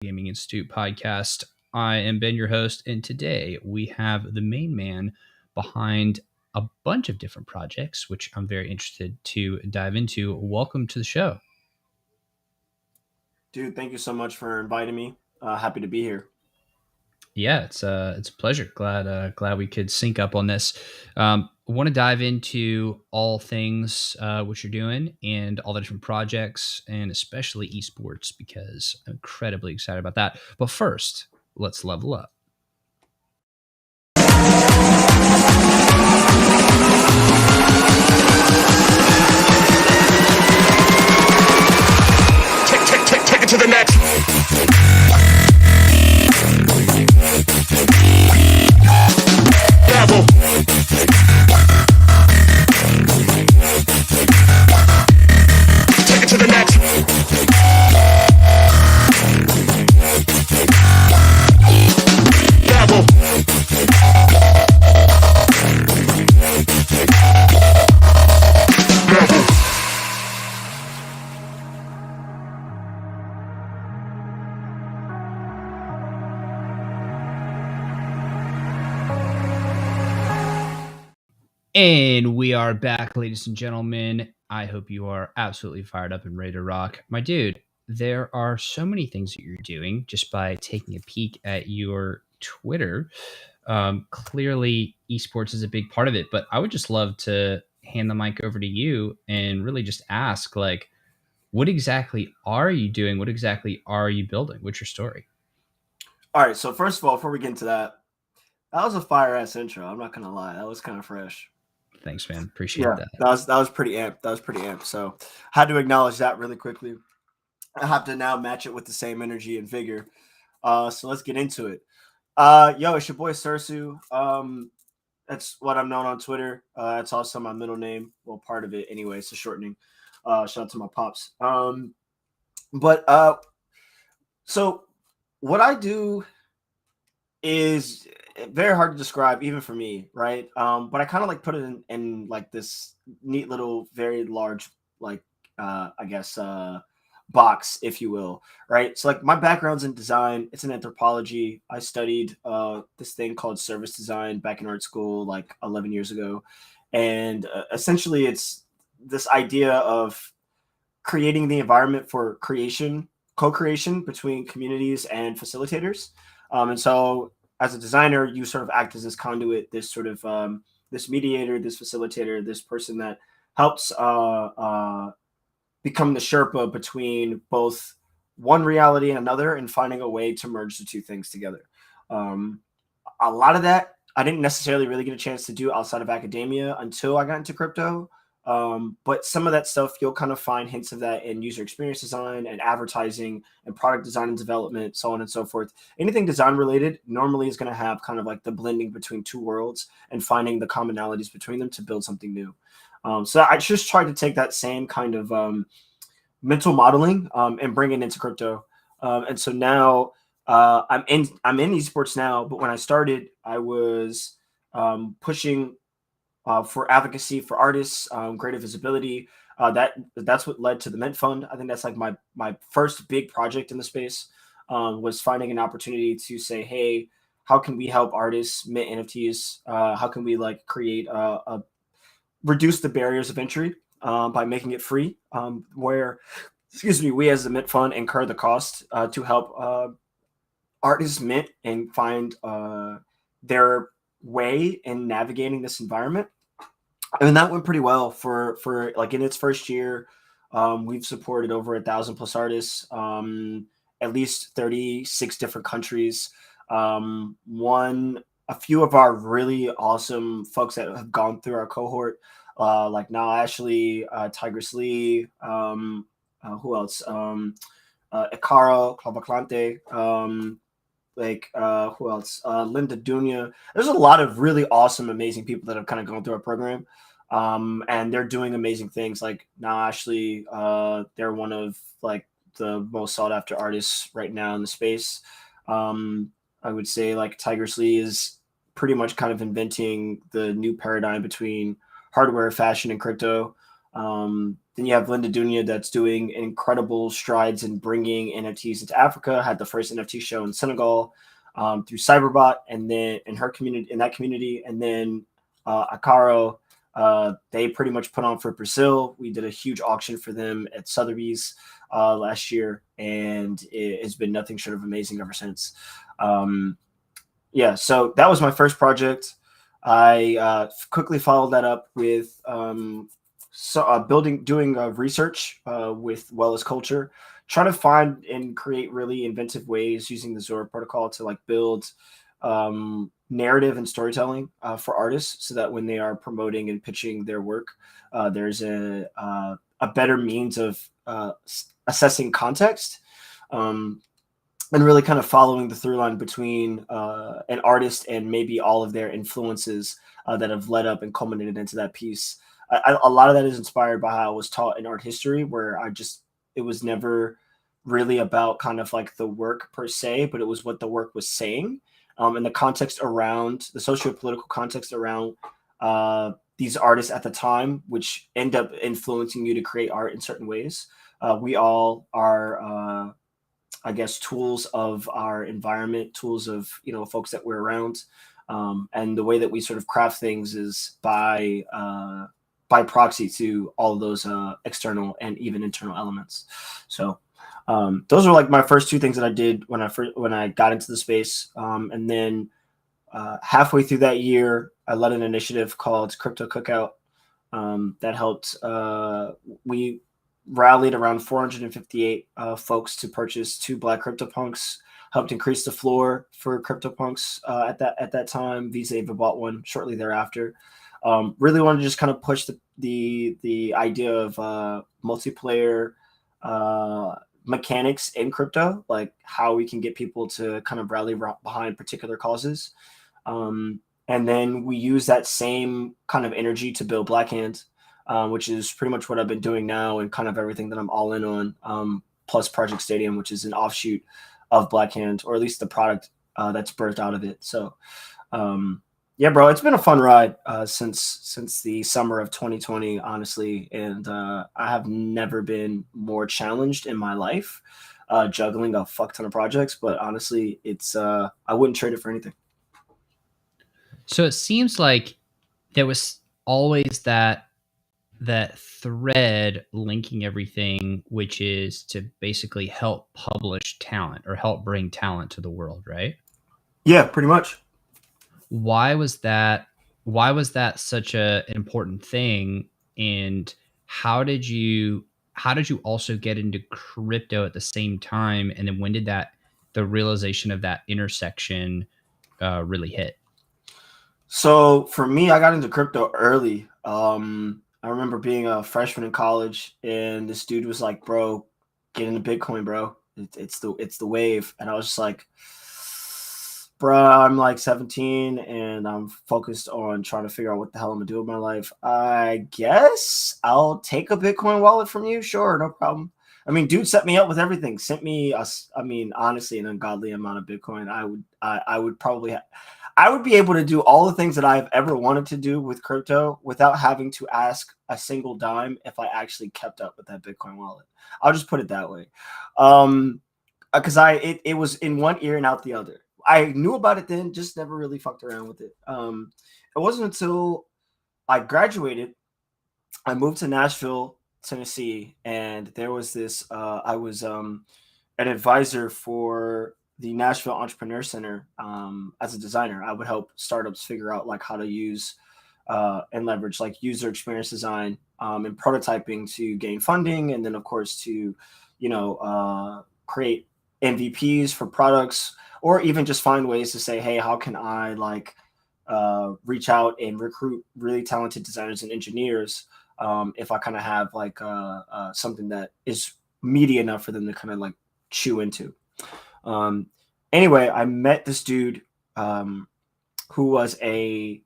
Cryptogaming.institute podcast. I am Ben, your host, and today we have the main man behind a bunch of different projects, which I'm very interested to dive into. Welcome to the show. Dude, thank you so much for inviting me. Happy to be here. Yeah, it's a pleasure. Glad we could sync up on this. Want to dive into all things what you're doing and all the different projects, and especially esports because I'm incredibly excited about that. But first, let's level up. Take it to the next level. Take it to the next level. And we are back, ladies and gentlemen. I hope you are absolutely fired up and ready to rock. My dude, there are so many things that you're doing just by taking a peek at your Twitter. Clearly, esports is a big part of it, but I would just love to hand the mic over to you and really just ask, like, what exactly are you doing? What exactly are you building? What's your story? All right, so first of all, before we get into that was a fire ass intro. I'm not gonna lie, that was kind of fresh. Thanks, man. Appreciate Yeah, that. that was pretty amped. That was pretty amped. So had to acknowledge that really quickly. I have to now match it with the same energy and vigor. So let's get into it. Yo, it's your boy Sursu. That's what I'm known on Twitter. That's also my middle name. Well, part of it anyway. It's a shortening. Shout out to my pops. But so what I do is very hard to describe even for me, right? But I kind of like put it in like this neat little very large like I guess box, if you will, right? So like my background's in design. It's in anthropology. I studied this thing called service design back in art school like 11 years ago, and essentially it's this idea of creating the environment for creation, co-creation between communities and facilitators. And so as a designer, you sort of act as this conduit, this sort of this mediator, this facilitator, this person that helps become the Sherpa between both one reality and another, and finding a way to merge the two things together. Um, a lot of that I didn't necessarily really get a chance to do outside of academia until I got into crypto. But some of that stuff you'll kind of find hints of that in user experience design and advertising and product design and development, so on and so forth. Anything design related normally is going to have kind of like the blending between two worlds and finding the commonalities between them to build something new. So I just tried to take that same kind of mental modeling and bring it into crypto. And so now I'm in esports now, but when I started, I was pushing for advocacy for artists, greater visibility. That's what led to the Mint Fund. I think that's like my first big project in the space, was finding an opportunity to say, hey, how can we help artists mint NFTs? How can we like create reduce the barriers of entry by making it free? Where, excuse me, we as the Mint Fund incur the cost to help artists mint and find their way in navigating this environment. And that went pretty well for like in its first year. We've supported over 1,000+ artists, at least 36 different countries. One A few of our really awesome folks that have gone through our cohort, like Now Ashley, Tigress Lee, who else? Ikara, Clavaclante, who else? Linda Dunya. There's a lot of really awesome, amazing people that have kind of gone through our program, and they're doing amazing things. Like Now Ashley, they're one of like the most sought after artists right now in the space. I would say like Tigress Lee is pretty much kind of inventing the new paradigm between hardware, fashion, and crypto. Then you have Linda Dunya that's doing incredible strides in bringing NFTs into Africa. Had the first NFT show in Senegal through Cyberbot, and then in her community, in that community, and then Akaro, they pretty much put on for Brazil. We did a huge auction for them at Sotheby's last year, and it has been nothing short of amazing ever since. Yeah, so that was my first project. I quickly followed that up with doing research with Wellness Culture, trying to find and create really inventive ways using the Zora protocol to like build narrative and storytelling for artists, so that when they are promoting and pitching their work, there's a better means of assessing context. And really kind of following the through line between an artist and maybe all of their influences that have led up and culminated into that piece. A lot of that is inspired by how I was taught in art history, where it was never really about kind of like the work per se, but it was what the work was saying, and the context around the socio-political context around these artists at the time, which end up influencing you to create art in certain ways. We all are, I guess, tools of our environment, tools of, folks that we're around. And the way that we sort of craft things is by proxy to all of those external and even internal elements. So those are like my first two things that I did when I got into the space. And then halfway through that year, I led an initiative called Crypto Cookout that helped. We rallied around 458 folks to purchase 2 Black CryptoPunks. Helped increase the floor for CryptoPunks at that time. Visa even bought one shortly thereafter. Really wanted to just kind of push the idea of multiplayer mechanics in crypto, like how we can get people to kind of rally behind particular causes. And then we use that same kind of energy to build Black Hand, which is pretty much what I've been doing now, and kind of everything that I'm all in on, plus Project Stadium, which is an offshoot of Black Hand, or at least the product that's birthed out of it. So yeah, bro, it's been a fun ride since the summer of 2020, honestly. And I have never been more challenged in my life, juggling a fuck ton of projects. But honestly, it's I wouldn't trade it for anything. So it seems like there was always that thread linking everything, which is to basically help publish talent or help bring talent to the world, right? Yeah, pretty much. Why was that such an important thing, and how did you also get into crypto at the same time, and then when did the realization of that intersection really hit? So for me, I got into crypto early. I remember being a freshman in college, and this dude was like, "Bro, get into Bitcoin, bro. It's the wave." And I was just like, "Bro, I'm like 17, and I'm focused on trying to figure out what the hell I'm gonna do with my life. I guess I'll take a Bitcoin wallet from you. Sure, no problem." I mean, dude set me up with everything. Sent me, honestly, an ungodly amount of Bitcoin. I would probably I would be able to do all the things that I've ever wanted to do with crypto without having to ask a single dime if I actually kept up with that Bitcoin wallet. I'll just put it that way. Because it was in one ear and out the other. I knew about it then, just never really fucked around with it. It wasn't until I graduated, I moved to Nashville, Tennessee, and there was this. I was an advisor for the Nashville Entrepreneur Center as a designer. I would help startups figure out like how to use and leverage like user experience design and prototyping to gain funding, and then of course to create MVPs for products, or even just find ways to say, hey, how can I like reach out and recruit really talented designers and engineers if I kind of have like something that is meaty enough for them to kind of like chew into. Anyway, I met this dude who was a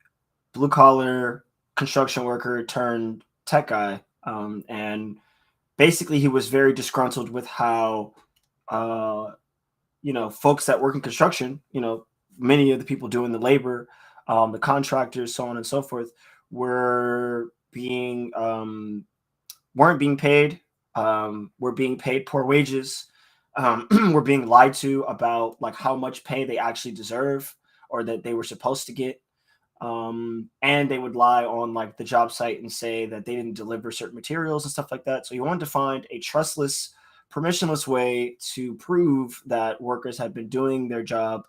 blue collar construction worker turned tech guy. And basically he was very disgruntled with how, folks that work in construction, many of the people doing the labor, the contractors, so on and so forth, were being weren't being paid, were being paid poor wages, were being lied to about like how much pay they actually deserve or that they were supposed to get. And they would lie on like the job site and say that they didn't deliver certain materials and stuff like that. So you wanted to find a trustless, permissionless way to prove that workers had been doing their job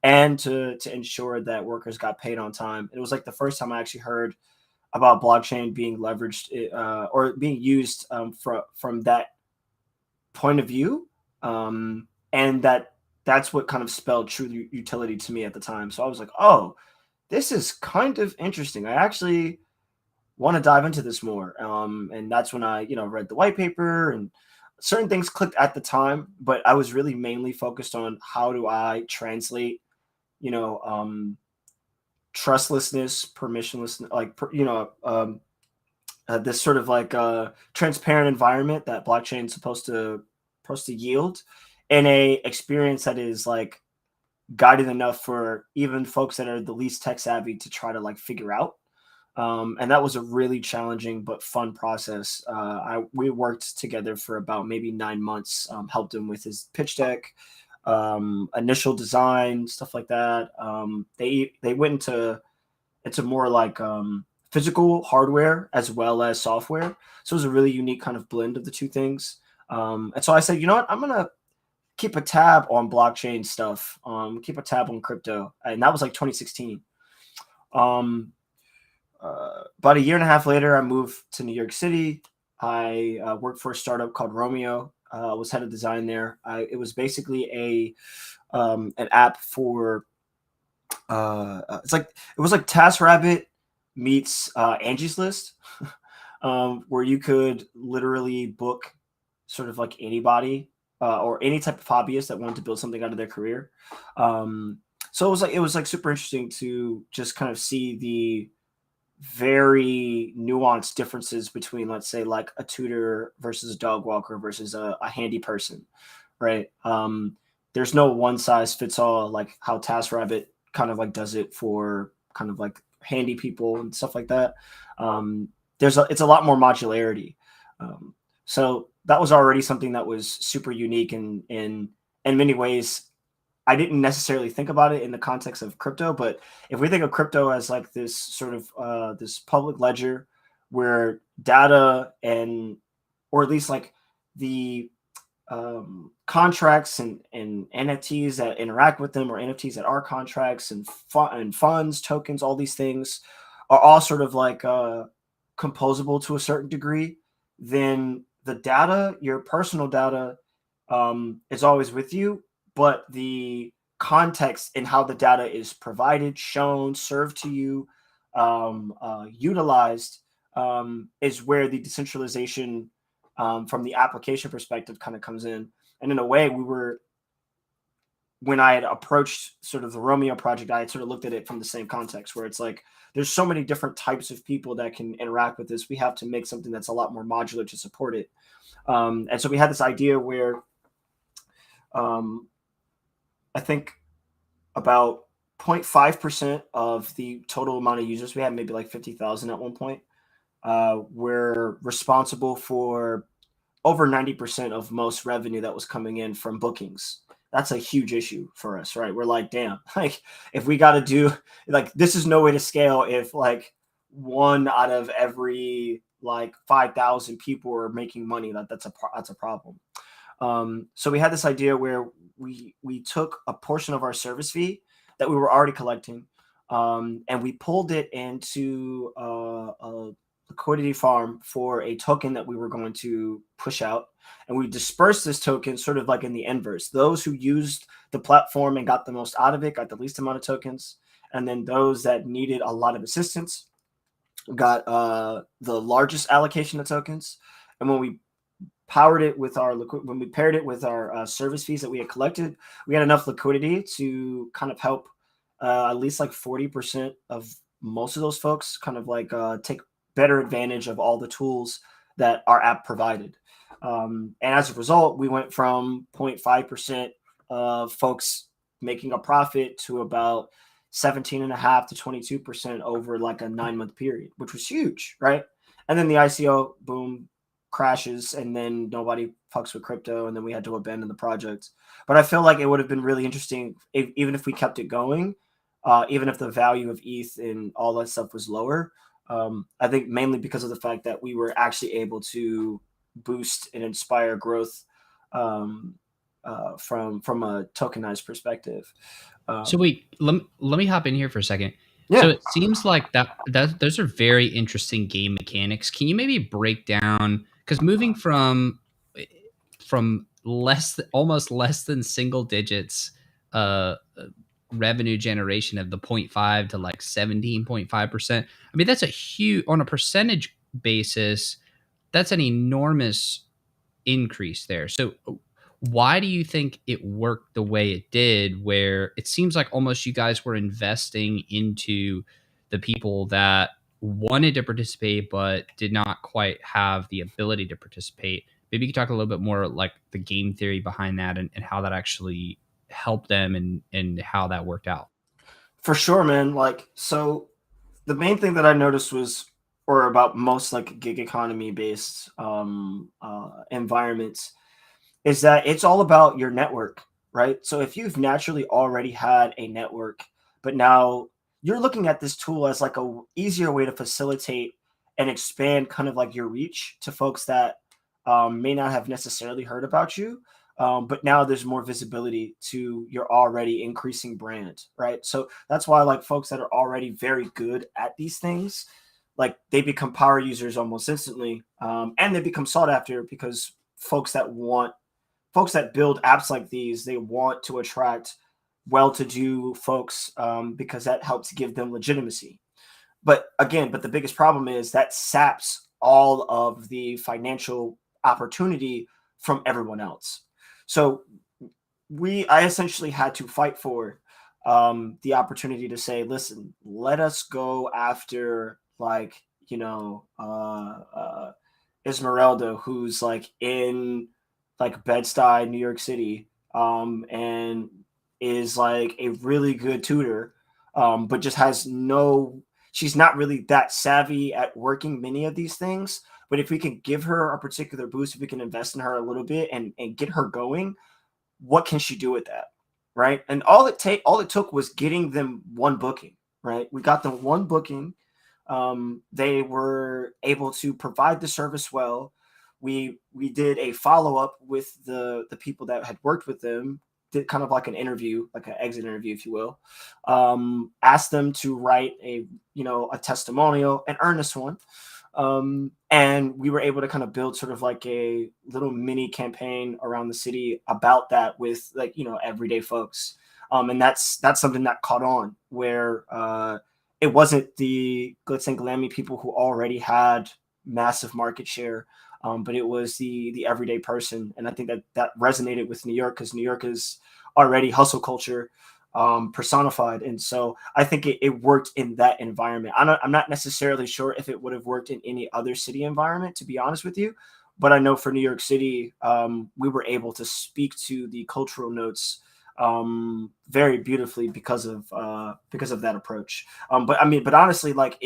and to ensure that workers got paid on time. It was like the first time I actually heard about blockchain being leveraged or being used from that point of view. And that's what kind of spelled true utility to me at the time. So I was like, oh, this is kind of interesting. I actually want to dive into this more. And that's when I, read the white paper and certain things clicked at the time, but I was really mainly focused on how do I translate, trustlessness, permissionless, like, this sort of like transparent environment that blockchain is supposed to yield in a experience that is like guided enough for even folks that are the least tech savvy to try to like figure out. And that was a really challenging but fun process. We worked together for about maybe 9 months, helped him with his pitch deck, initial design, stuff like that. They went into more like physical hardware as well as software. So it was a really unique kind of blend of the two things. And so I said, you know what, I'm gonna keep a tab on blockchain stuff, keep a tab on crypto. And that was like 2016. About a year and a half later, I moved to New York City. I worked for a startup called Romeo. Was head of design there. It was basically an app for it was like TaskRabbit meets Angie's List, where you could literally book sort of like anybody or any type of hobbyist that wanted to build something out of their career. So it was like super interesting to just kind of see the very nuanced differences between, let's say, like a tutor versus a dog walker versus a handy person, right? There's no one size fits all, like how TaskRabbit kind of like does it for kind of like handy people and stuff like that. It's a lot more modularity. So that was already something that was super unique in many ways. I didn't necessarily think about it in the context of crypto, but if we think of crypto as like this sort of this public ledger where data or at least like the contracts and NFTs that interact with them, or NFTs that are contracts and funds, tokens, all these things are all sort of like composable to a certain degree, then the data, your personal data, is always with you, but the context in how the data is provided, shown, served to you, utilized, is where the decentralization from the application perspective kind of comes in. And in a way, when I had approached sort of the Romeo project, I had sort of looked at it from the same context where it's like, there's so many different types of people that can interact with this. We have to make something that's a lot more modular to support it. And so we had this idea where I think about 0.5% of the total amount of users we had, maybe like 50,000 at one point, were responsible for over 90% of most revenue that was coming in from bookings. That's a huge issue for us, right? We're like, damn, like if we got to do like, this is no way to scale if like one out of every like 5,000 people are making money. That's a problem. So we had this idea where we took a portion of our service fee that we were already collecting, and we pulled it into a liquidity farm for a token that we were going to push out, and we dispersed this token sort of like in the inverse. Those who used the platform and got the most out of it got the least amount of tokens, and then those that needed a lot of assistance got the largest allocation of tokens. And when we paired it with our service fees that we had collected, we had enough liquidity to kind of help at least like 40% of most of those folks kind of like take better advantage of all the tools that our app provided. And as a result, we went from 0.5% of folks making a profit to about 17.5 to 22% over like a 9-month period, which was huge, right? And then the ICO, boom, crashes and then nobody fucks with crypto and then we had to abandon the project. But I feel like it would have been really interesting even if we kept it going, even if the value of ETH and all that stuff was lower. I think mainly because of the fact that we were actually able to boost and inspire growth um, from a tokenized perspective. So wait, let me hop in here for a second. Yeah. So it seems like that those are very interesting game mechanics. Can you maybe break down, because moving from almost less than single digits revenue generation of the 0.5 to like 17.5%. I mean, that's a huge, on a percentage basis, that's an enormous increase there. So why do you think it worked the way it did, where it seems like almost you guys were investing into the people that wanted to participate but did not quite have the ability to participate? Maybe you could talk a little bit more like the game theory behind that, and how that actually helped them, and how that worked out. For sure, man. Like, so the main thing that I noticed was, or about most like gig economy based environments, is that it's all about your network, right? So if you've naturally already had a network, but now you're looking at this tool as like a easier way to facilitate and expand kind of like your reach to folks that may not have necessarily heard about you. But now there's more visibility to your already increasing brand, right? So that's why like folks that are already very good at these things, like they become power users almost instantly, and they become sought after because folks that build apps like these, they want to attract well-to-do folks because that helps give them legitimacy. But again, the biggest problem is that saps all of the financial opportunity from everyone else. So I essentially had to fight for the opportunity to say, listen, let us go after like, Esmeralda, who's like in like Bed-Stuy, New York City, and is like a really good tutor, but just has no. She's not really that savvy at working many of these things. But if we can give her a particular boost, if we can invest in her a little bit and get her going, what can she do with that, right? And all it took was getting them one booking, right? We got them one booking. They were able to provide the service well. We did a follow up with the people that had worked with them, did kind of like an interview, like an exit interview, if you will. Asked them to write a testimonial, an earnest one. And we were able to kind of build sort of like a little mini campaign around the city about that with like, everyday folks. And that's something that caught on where it wasn't the glitz and glammy people who already had massive market share, but it was the everyday person. And I think that resonated with New York because New York is already hustle culture personified. And so I think it worked in that environment. I'm not necessarily sure if it would have worked in any other city environment, to be honest with you. But I know for New York City, we were able to speak to the cultural notes very beautifully because of that approach. But honestly, like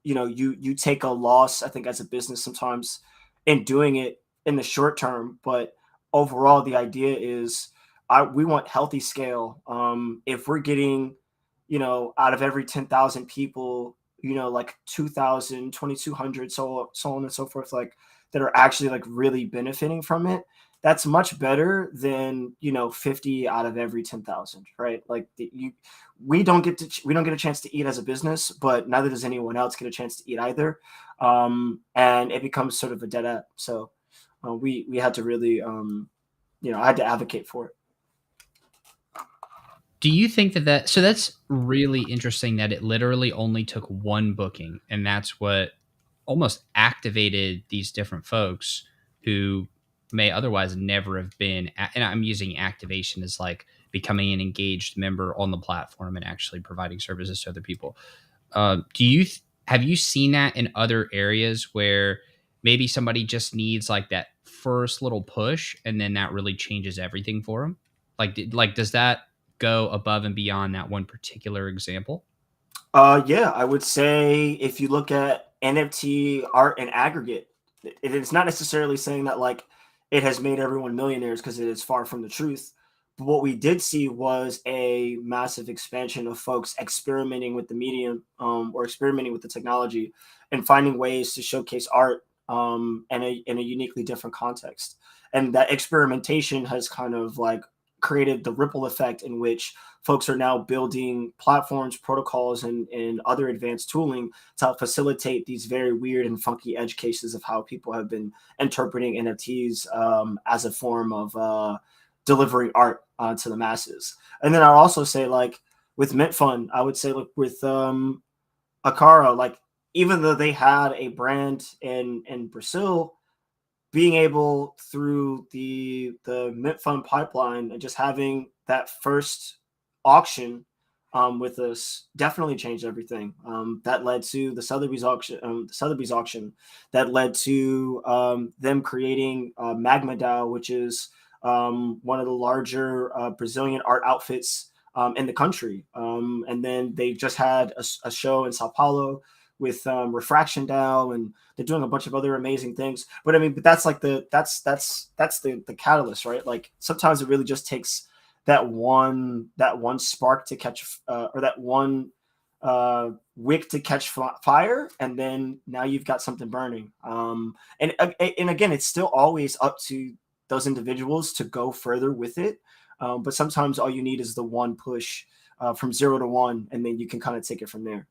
you take a loss, I think, as a business sometimes in doing it in the short term, but overall the idea is we want healthy scale. If we're getting, out of every 10,000 people, like 2,000, 2,200, so on and so forth, like that are actually like really benefiting from it, that's much better than 50 out of every 10,000, right? Like we don't get a chance to eat as a business, but neither does anyone else get a chance to eat either, and it becomes sort of a dead end. So we had to really I had to advocate for it. Do you think so that's really interesting that it literally only took one booking, and that's what almost activated these different folks who may otherwise never have been, and I'm using activation as like becoming an engaged member on the platform and actually providing services to other people. Have you seen that in other areas where maybe somebody just needs like that first little push, and then that really changes everything for them? Like does that go above and beyond that one particular example? Yeah, I would say if you look at NFT art in aggregate, it's not necessarily saying that like it has made everyone millionaires, because it is far from the truth. But what we did see was a massive expansion of folks experimenting with the medium, or experimenting with the technology and finding ways to showcase art, in a uniquely different context. And that experimentation has kind of like created the ripple effect in which folks are now building platforms, protocols, and other advanced tooling to help facilitate these very weird and funky edge cases of how people have been interpreting NFTs, as a form of delivering art to the masses. And then I'll also say, like, with Mint Fund, I would say, look, with Akara, like, even though they had a brand in Brazil, being able through the Mint Fund pipeline and just having that first auction, with us, definitely changed everything. That led to the Sotheby's auction, that led to them creating Magma DAO, which is one of the larger Brazilian art outfits in the country. And then they just had a show in Sao Paulo with Refraction DAO, and they're doing a bunch of other amazing things. But I mean, but that's like that's the catalyst, right? Like, sometimes it really just takes that one spark to catch, or that one wick to catch fire, and then now you've got something burning. And again, it's still always up to those individuals to go further with it. But sometimes all you need is the one push, from 0 to 1, and then you can kind of take it from there.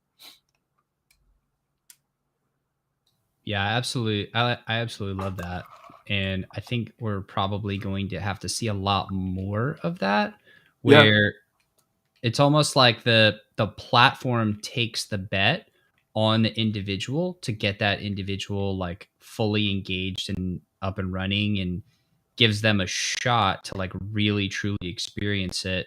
Yeah, absolutely. I absolutely love that. And I think we're probably going to have to see a lot more of that, Yeah. where it's almost like the platform takes the bet on the individual to get that individual like fully engaged and up and running, and gives them a shot to like really truly experience it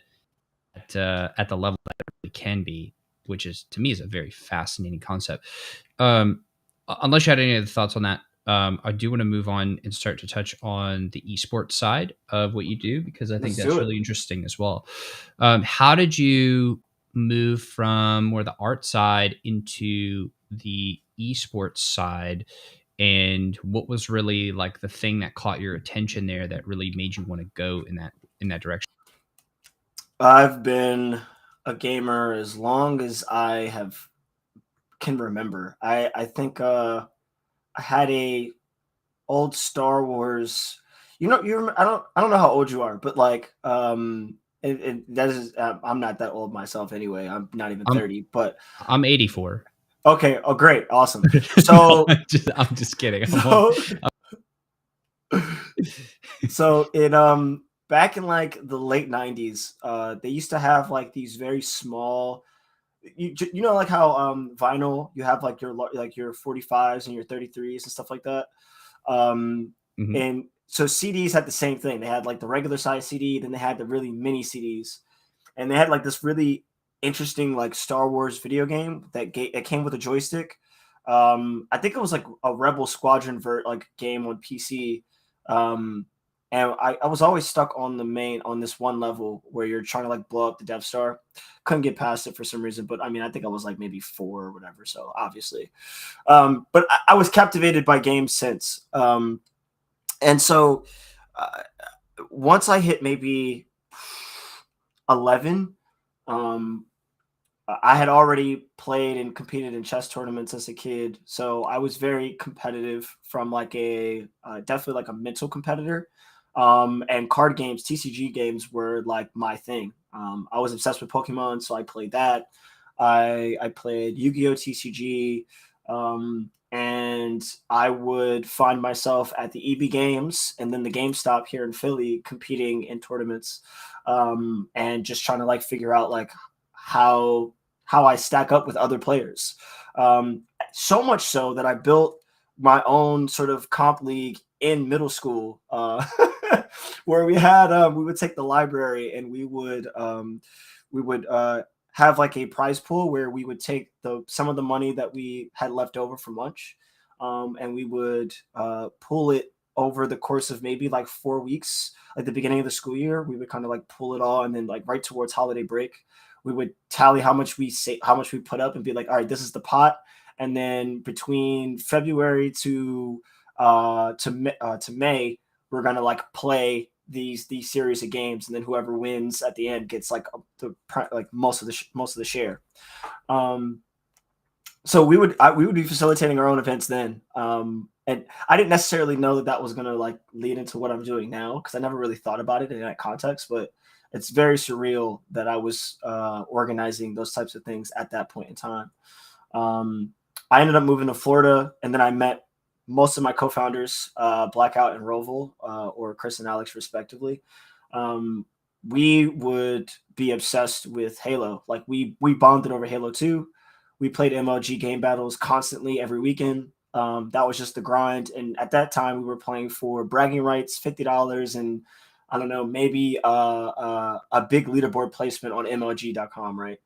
at the level that it really can be, which is, to me, is a very fascinating concept. Unless you had any other thoughts on that, I do want to move on and start to touch on the esports side of what you do, because I think Let's that's do it. really interesting as well. How did you move from more the art side into the esports side? And what was really like the thing that caught your attention there that really made you want to go in that direction? I've been a gamer as long as can remember. I think I had a old Star Wars. I don't know how old you are, but like that is, I'm not that old myself anyway. I'm not even I'm 30, but I'm 84. okay. Oh, great, awesome. No, So I'm just kidding. so so in back in like the late 90s, they used to have like these very small, you know, like how vinyl, you have like your 45s and your 33s and stuff like that. Um, Mhm. and so CDs had the same thing. They had like the regular size CD, then they had the really mini CDs, and they had like this really interesting like Star Wars video game it came with a joystick. I think it was like a Rebel Squadron like game on PC. Um, and I was always stuck on this one level where you're trying to like blow up the Death Star. Couldn't get past it for some reason, but I mean, I think I was like maybe 4 or whatever. So obviously, but I was captivated by games since. And so uh, once I hit maybe 11, um, I had already played and competed in chess tournaments as a kid, so I was very competitive from like a definitely like a mental competitor. And card games, TCG games were like my thing. I was obsessed with Pokemon, so I played that. I played Yu-Gi-Oh TCG, and I would find myself at the EB Games and then the GameStop here in Philly competing in tournaments, and just trying to like figure out like how I stack up with other players. So much so that I built my own sort of comp league in middle school, where we would take the library and we would have like a prize pool where we would take some of the money that we had left over from lunch, and we would pool it over the course of maybe like 4 weeks. Like the beginning of the school year, we would kind of like pull it all, and then like right towards holiday break, we would tally how much we put up, and be like, all right, this is the pot. And then between February to to May, we're gonna like play these series of games, and then whoever wins at the end gets like most of the share. So we would be facilitating our own events then. And I didn't necessarily know that was gonna like lead into what I'm doing now, because I never really thought about it in that context. But it's very surreal that I was organizing those types of things at that point in time. I ended up moving to Florida, and then I met most of my co-founders, Blackout and Roval, or Chris and Alex, respectively. We would be obsessed with Halo. Like we bonded over Halo 2. We played MLG game battles constantly every weekend. That was just the grind. And at that time, we were playing for bragging rights, $50, and I don't know, maybe a big leaderboard placement on MLG.com, right?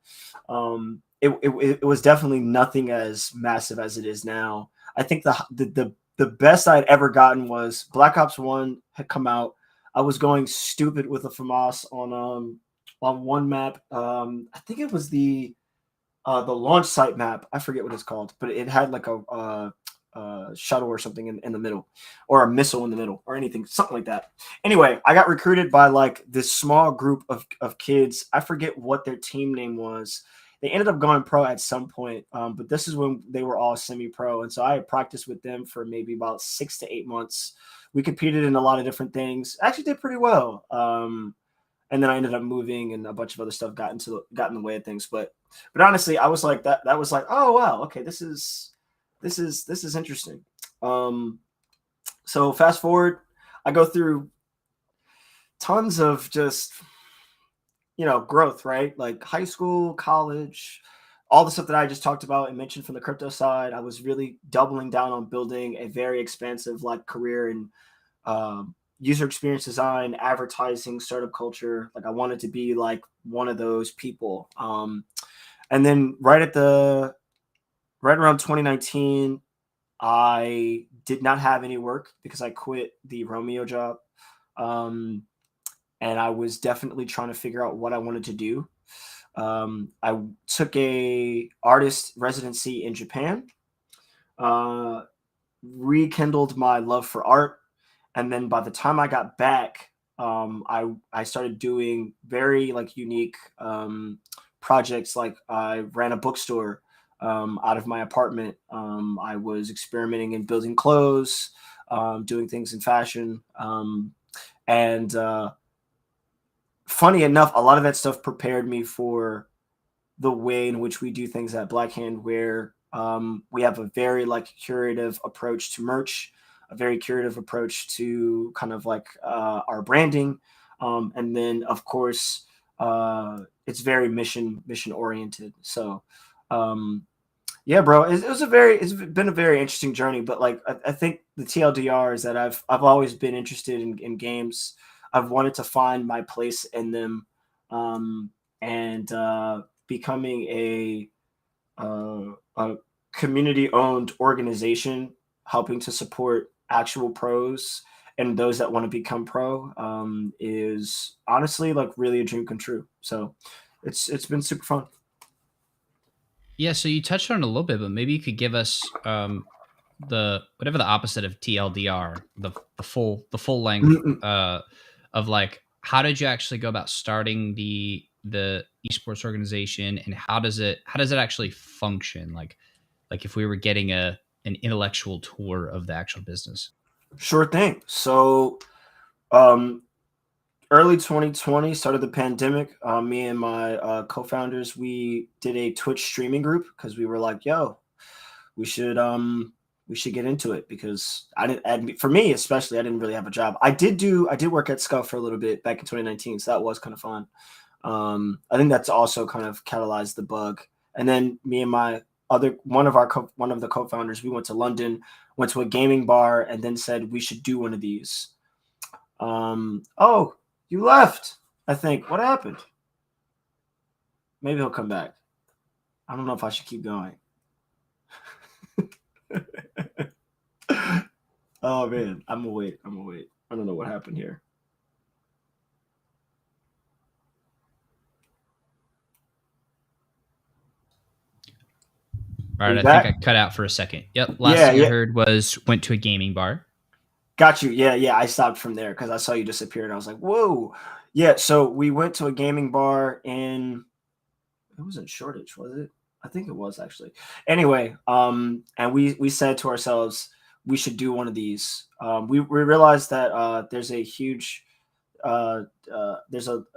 It was definitely nothing as massive as it is now. I think the best I'd ever gotten was Black Ops 1 had come out. I was going stupid with a FAMAS on one map. I think it was the launch site map. I forget what it's called, but it had like a shuttle or something in the middle, or a missile in the middle, or anything, something like that. Anyway, I got recruited by like this small group of kids. I forget what their team name was. They ended up going pro at some point, but this is when they were all semi-pro, and so I had practiced with them for maybe about 6 to 8 months. We competed in a lot of different things. Actually, did pretty well. And then I ended up moving, and a bunch of other stuff got in the way of things. But honestly, I was like that. That was like, oh wow, okay, this is interesting. So fast forward, I go through tons of just growth, right? Like high school, college, all the stuff that I just talked about and mentioned from the crypto side. I was really doubling down on building a very expansive like career in user experience design, advertising, startup culture. Like I wanted to be like one of those people. And then right around 2019, I did not have any work because I quit the Romeo job. And I was definitely trying to figure out what I wanted to do. I took a artist residency in Japan, rekindled my love for art, and then by the time I got back, I started doing very like unique projects. Like I ran a bookstore out of my apartment. I was experimenting in building clothes, doing things in fashion, and funny enough, a lot of that stuff prepared me for the way in which we do things at Blackhand, where we have a very like curative approach to merch, a very curative approach to kind of like our branding, and then of course it's very mission oriented. So yeah, bro, it's been a very interesting journey. But like I think the TLDR is that I've always been interested in games. I've wanted to find my place in them, and becoming a community-owned organization, helping to support actual pros and those that want to become pro, is honestly like really a dream come true. So it's been super fun. Yeah, so you touched on it a little bit, but maybe you could give us the whatever the opposite of TLDR, the full length of like how did you actually go about starting the esports organization, and how does it actually function? Like if we were getting an intellectual tour of the actual business. Sure thing. So um early 2020, started the pandemic. Me and my co-founders, we did a Twitch streaming group because we were like, yo, we should get into it, because for me especially, I didn't really have a job. I did work at Scuff for a little bit back in 2019, so that was kind of fun. I think that's also kind of catalyzed the bug. And then me and my one of the co-founders, we went to London, went to a gaming bar, and then said we should do one of these. Oh, you left, I think. What happened? Maybe he'll come back. I don't know if I should keep going. Oh man, I'm gonna wait. I don't know what happened here. All Are right, you I think back? I cut out for a second. Yep. Last Yeah, thing I yeah. heard was went to a gaming bar. Got you. Yeah, yeah. I stopped from there because I saw you disappear and I was like, whoa. Yeah, so we went to a gaming bar in it wasn't Shoreditch, was it? I think it was actually. Anyway, and we said to ourselves, we should do one of these. We realized that there's a huge there's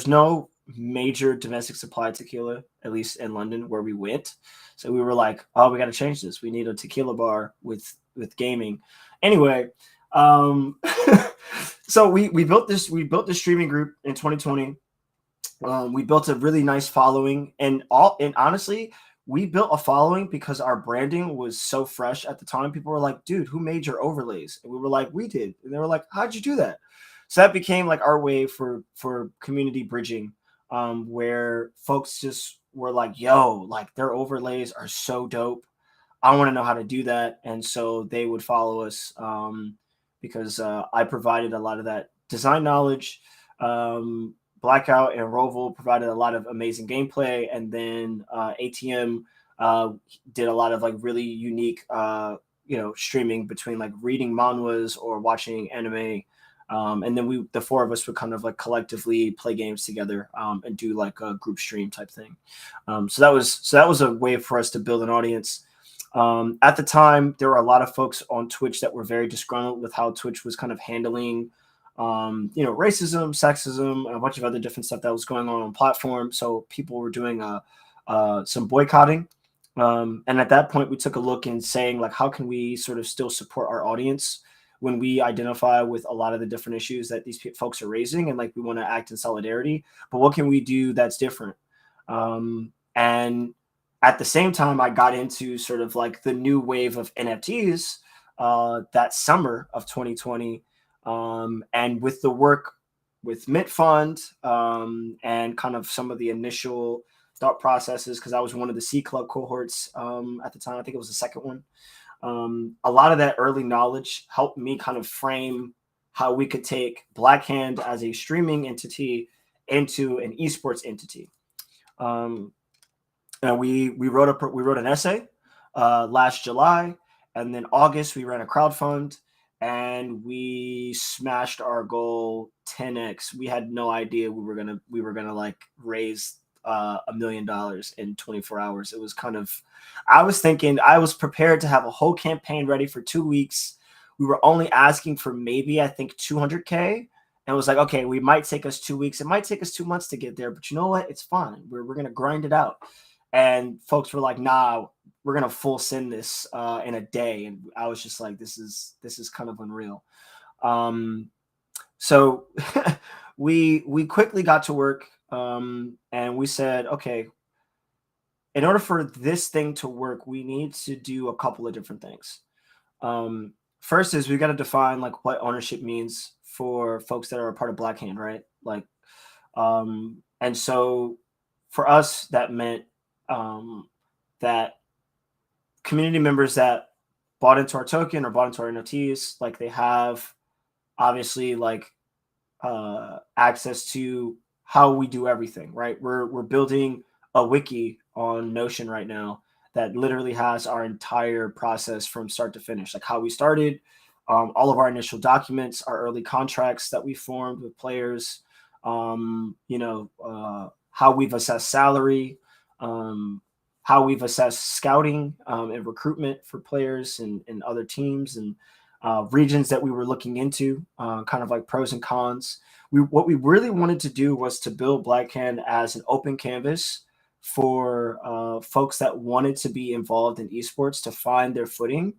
no major domestic supply of tequila, at least in London where we went. So we were like, oh, we got to change this. We need a tequila bar with gaming. Anyway, um, so we built this streaming group in 2020. We built a really nice following, and honestly, we built a following because our branding was so fresh at the time. People were like, "Dude, who made your overlays?" And we were like, "We did." And they were like, "How'd you do that?" So that became like our way for community bridging, where folks just were like, "Yo, like their overlays are so dope. I want to know how to do that," and so they would follow us because I provided a lot of that design knowledge. Blackout and Roval provided a lot of amazing gameplay, and then ATM did a lot of like really unique, streaming between like reading manhwas or watching anime. And then the four of us would kind of like collectively play games together and do like a group stream type thing. So that was a way for us to build an audience. At the time, there were a lot of folks on Twitch that were very disgruntled with how Twitch was kind of handling racism, sexism, and a bunch of other different stuff that was going on platform. So people were doing some boycotting. And at that point, we took a look and saying, like, how can we sort of still support our audience when we identify with a lot of the different issues that these folks are raising, and like we want to act in solidarity, but what can we do that's different? And at the same time, I got into sort of like the new wave of NFTs that summer of 2020. And with the work with Mint Fund and kind of some of the initial thought processes, because I was one of the C Club cohorts at the time, I think it was the second one. A lot of that early knowledge helped me kind of frame how we could take Black Hand as a streaming entity into an esports entity. And we wrote an essay last July, and then August we ran a crowdfund, and we smashed our goal 10x. We had no idea we were gonna like raise $1 million in 24 hours. It was kind of, I was thinking I was prepared to have a whole campaign ready for 2 weeks. We were only asking for maybe I think 200K. And it was like, okay, we might take us 2 weeks. It might take us 2 months to get there, but you know what? It's fine. We're gonna grind it out. And folks were like, nah, we're gonna full send this in a day. And I was just like, this is kind of unreal. So we quickly got to work, and we said, okay, in order for this thing to work, we need to do a couple of different things. First is we got to define like what ownership means for folks that are a part of Black Hand, right? Like, and so for us, that meant that community members that bought into our token or bought into our NFTs, like they have obviously like access to how we do everything, right? We're building a wiki on Notion right now that literally has our entire process from start to finish, like how we started, all of our initial documents, our early contracts that we formed with players, how we've assessed salary, how we've assessed scouting and recruitment for players and other teams, and regions that we were looking into, kind of like pros and cons. What we really wanted to do was to build Black Hand as an open canvas for folks that wanted to be involved in esports to find their footing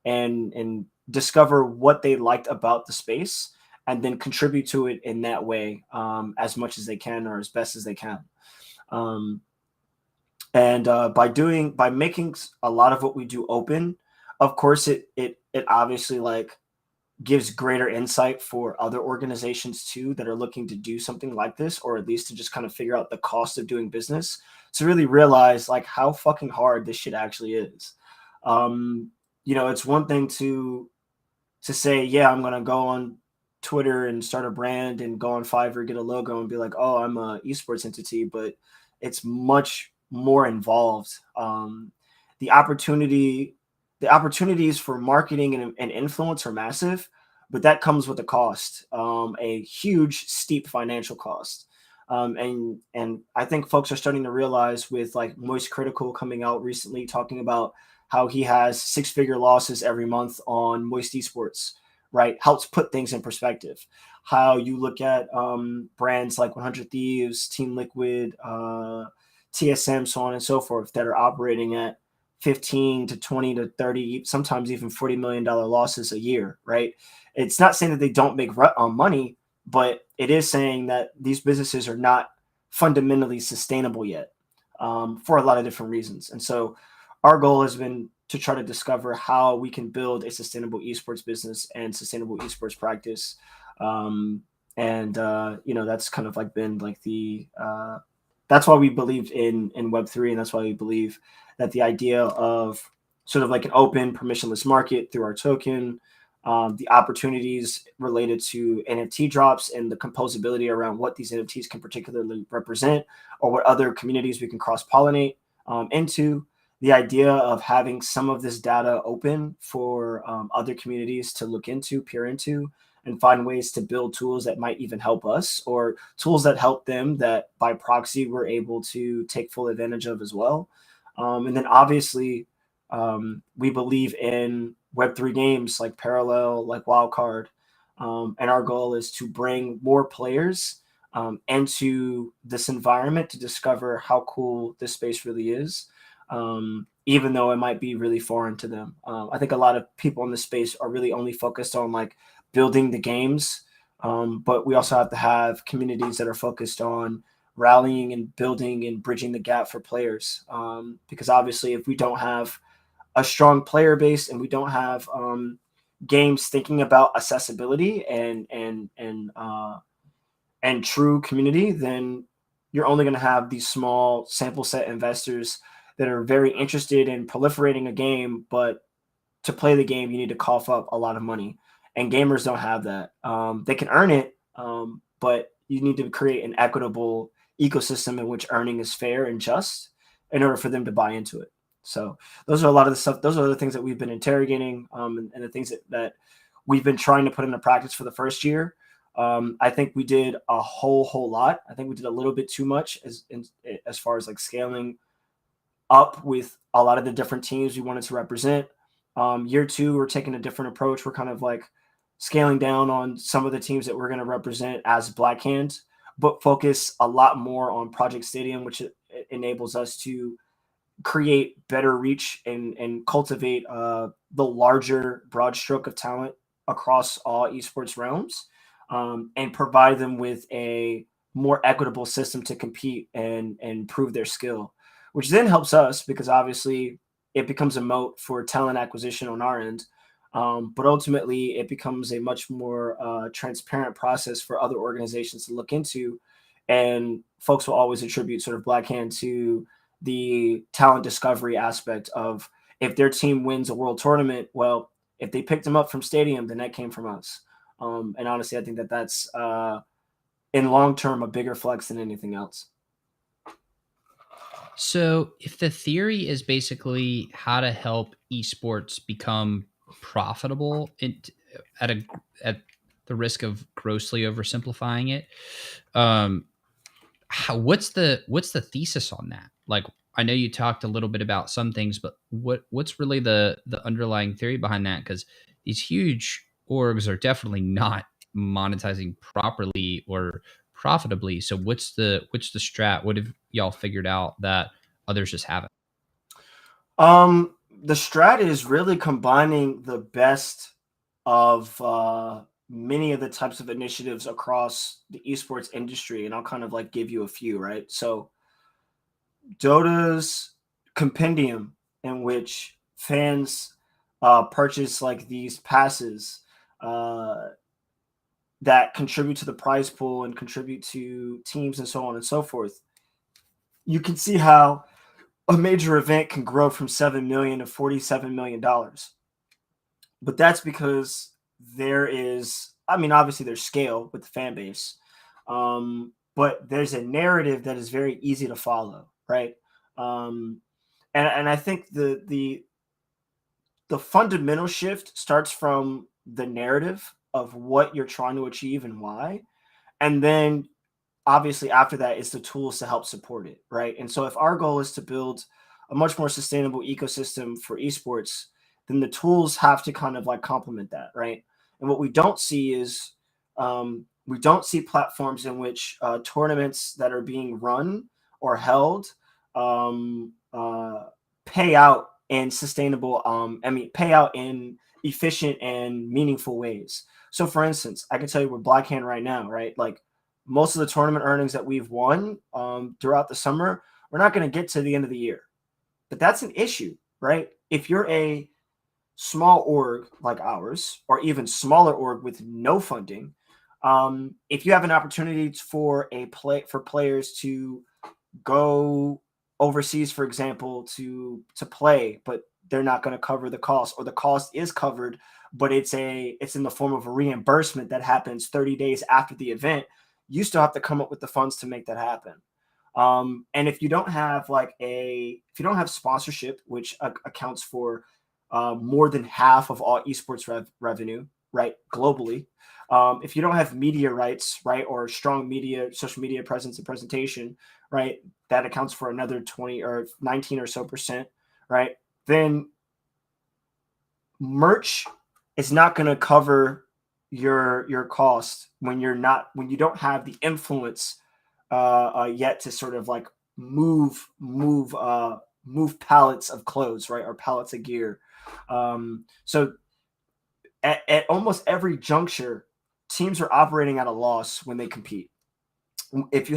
and discover what they liked about the space, and then contribute to it in that way as much as they can or as best as they can. And by making a lot of what we do open, of course, it obviously like gives greater insight for other organizations too that are looking to do something like this, or at least to just kind of figure out the cost of doing business, to really realize like how fucking hard this shit actually is. It's one thing to say, yeah, I'm gonna go on Twitter and start a brand and go on Fiverr, get a logo, and be like, oh, I'm a esports entity, but it's much more involved. the opportunities for marketing and influence are massive, but that comes with a cost, a huge, steep financial cost. And I think folks are starting to realize with like Moist Critical coming out recently talking about how he has 6-figure losses every month on Moist Esports, right? Helps put things in perspective. How you look at brands like 100 Thieves, Team Liquid, TSM, so on and so forth, that are operating at 15 to 20 to 30, sometimes even $40 million losses a year, right? It's not saying that they don't make money, but it is saying that these businesses are not fundamentally sustainable yet, for a lot of different reasons. And so our goal has been to try to discover how we can build a sustainable esports business and sustainable esports practice. That's kind of like been like that's why we believed in Web3, and that's why we believe that the idea of sort of like an open permissionless market through our token, the opportunities related to NFT drops and the composability around what these NFTs can particularly represent, or what other communities we can cross-pollinate into, the idea of having some of this data open for other communities to look into, peer into, and find ways to build tools that might even help us, or tools that help them that by proxy we're able to take full advantage of as well. And then obviously we believe in Web3 games like Parallel, like Wildcard. And our goal is to bring more players into this environment to discover how cool this space really is, even though it might be really foreign to them. I think a lot of people in this space are really only focused on like building the games, but we also have to have communities that are focused on rallying and building and bridging the gap for players. Because obviously, if we don't have a strong player base and we don't have games thinking about accessibility and true community, then you're only going to have these small sample set investors that are very interested in proliferating a game, but to play the game, you need to cough up a lot of money. And gamers don't have that. They can earn it, but you need to create an equitable ecosystem in which earning is fair and just in order for them to buy into it. So those are a lot of the stuff. Those are the things that we've been interrogating, and the things that we've been trying to put into practice for the first year. I think we did a whole lot. I think we did a little bit too much as far as like scaling up with a lot of the different teams we wanted to represent. Year 2, we're taking a different approach. We're kind of like scaling down on some of the teams that we're going to represent as Blackhand, but focus a lot more on Project Stadium, which enables us to create better reach and cultivate the larger broad stroke of talent across all esports realms, and provide them with a more equitable system to compete and prove their skill, which then helps us because obviously it becomes a moat for talent acquisition on our end. But ultimately, it becomes a much more transparent process for other organizations to look into. And folks will always attribute sort of Blackhand to the talent discovery aspect of if their team wins a world tournament, well, if they picked them up from Stadium, then that came from us. And honestly, I think that that's in long term a bigger flex than anything else. So, if the theory is basically how to help esports become profitable at the risk of grossly oversimplifying it, what's the thesis on that? Like, I know you talked a little bit about some things, but what's really the underlying theory behind that? Because these huge orgs are definitely not monetizing properly or profitably. So what's the strat? What have y'all figured out that others just haven't? The strat is really combining the best of many of the types of initiatives across the esports industry, and I'll kind of like give you a few, right? So Dota's compendium, in which fans purchase like these passes that contribute to the prize pool and contribute to teams and so on and so forth. You can see how a major event can grow from $7 million to $47 million. But that's because obviously there's scale with the fan base, but there's a narrative that is very easy to follow, right? and I think the fundamental shift starts from the narrative of what you're trying to achieve and why, and then obviously after that is the tools to help support it, right? And so if our goal is to build a much more sustainable ecosystem for esports, then the tools have to kind of like complement that, right? And what we don't see is we don't see platforms in which tournaments that are being run or held pay out in sustainable, pay out in efficient and meaningful ways. So for instance, I can tell you with Blackhand right now, right? Like most of the tournament earnings that we've won throughout the summer, we're not going to get to the end of the year. But that's an issue, right? If you're a small org like ours, or even smaller org with no funding, if you have an opportunity for players to go overseas, for example, to play, but they're not going to cover the cost, or the cost is covered, but it's in the form of a reimbursement that happens 30 days after the event, you still have to come up with the funds to make that happen. And if you don't have sponsorship, which accounts for more than half of all esports revenue, right, globally, if you don't have media rights, right, or strong social media presence and presentation, right, that accounts for another 20 or 19 or so percent, right, then merch is not going to cover your cost when you don't have the influence yet to sort of like move pallets of clothes, right, or pallets of gear. So at almost every juncture, teams are operating at a loss when they compete. If